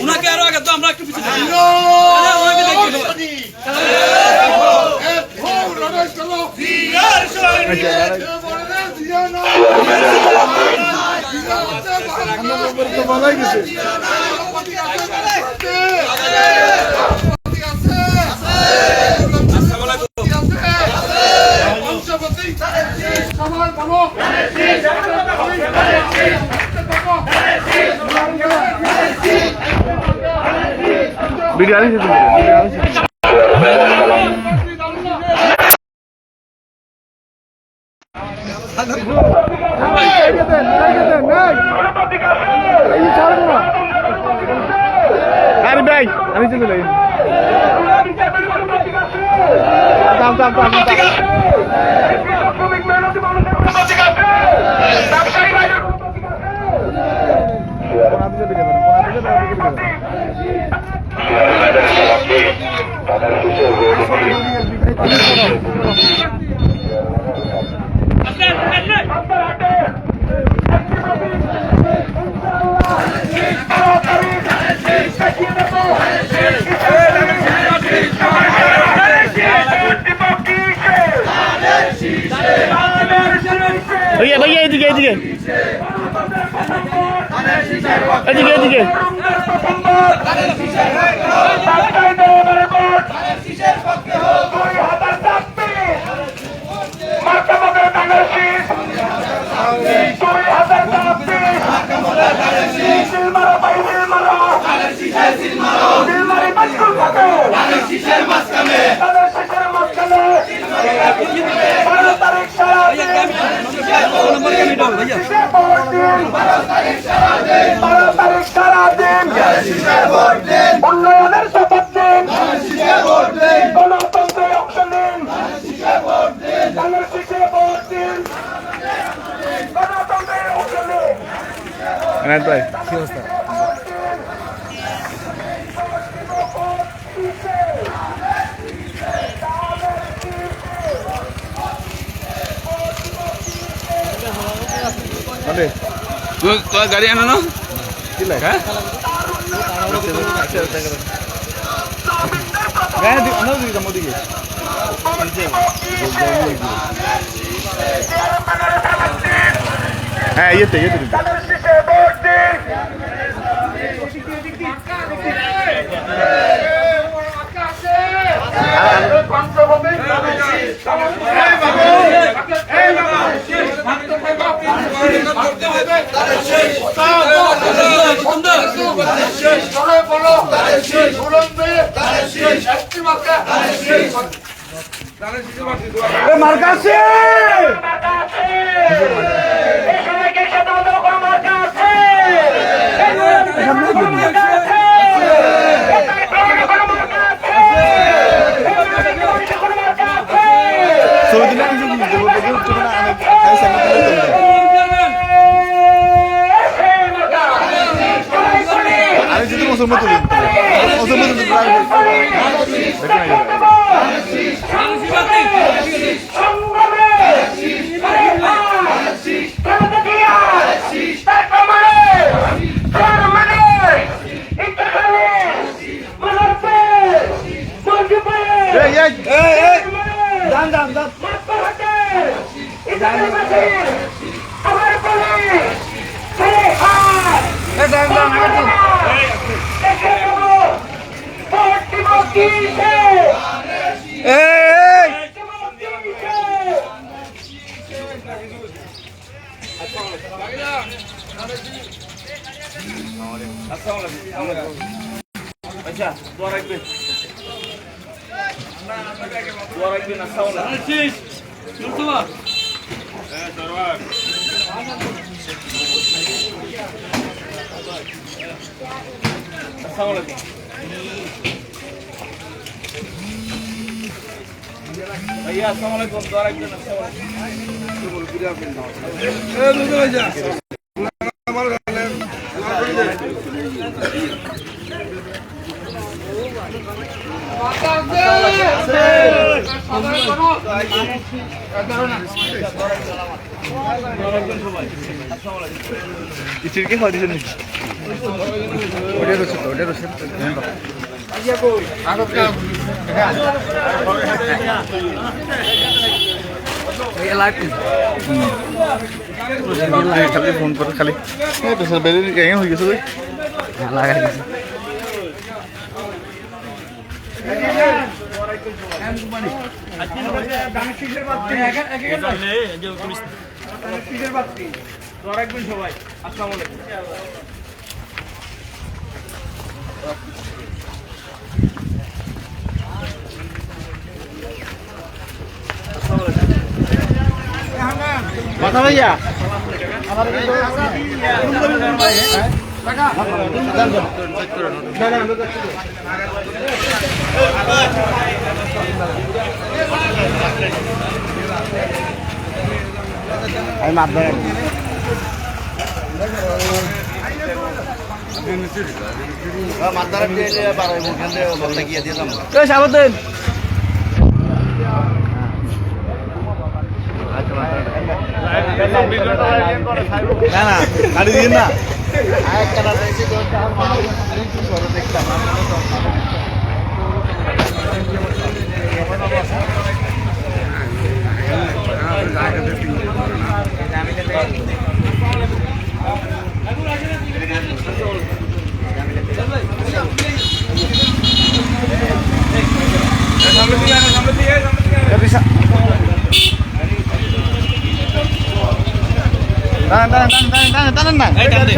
উনাকে আরো আগে তো আমরা একটু পিছিয়ে যাই ভিডিও আনিস আরে ভাই আমি চলে যাই দাম দাম দাম भैया भैया एदिके एदिके एदिके एदिके উন্নয়নের শপথ দিন, গণতন্ত্রে অংশ নিন, ধানের শীষে ভোট দিন, গণতন্ত্রে অংশ নিন। ভাই কি অবস্থা তো গাড়ি আনো না হ্যাঁ হ্যাঁ ইয়েতে ইয়েতে ধানের শীষে ভোট দিন। আচ্ছা দোয়া রাখবেন আসসালামু আলাইকুম হ্যাঁ দরবার আসসালামু আলাইকুম भैया अस्सलाम वालेकुम दौरा একজন আসসালামু ইসির কি হয় দিছেন খালি ফোন করে খালি বেরিয়ে হয়ে গেছে ভাই লাগাই গেছে সবাই আসসালামু আলাইকুম। কথা ভাইয়া আমি মাপ দেয় সাবধান না না গাড়ি দিন না টানেন না গাড়ি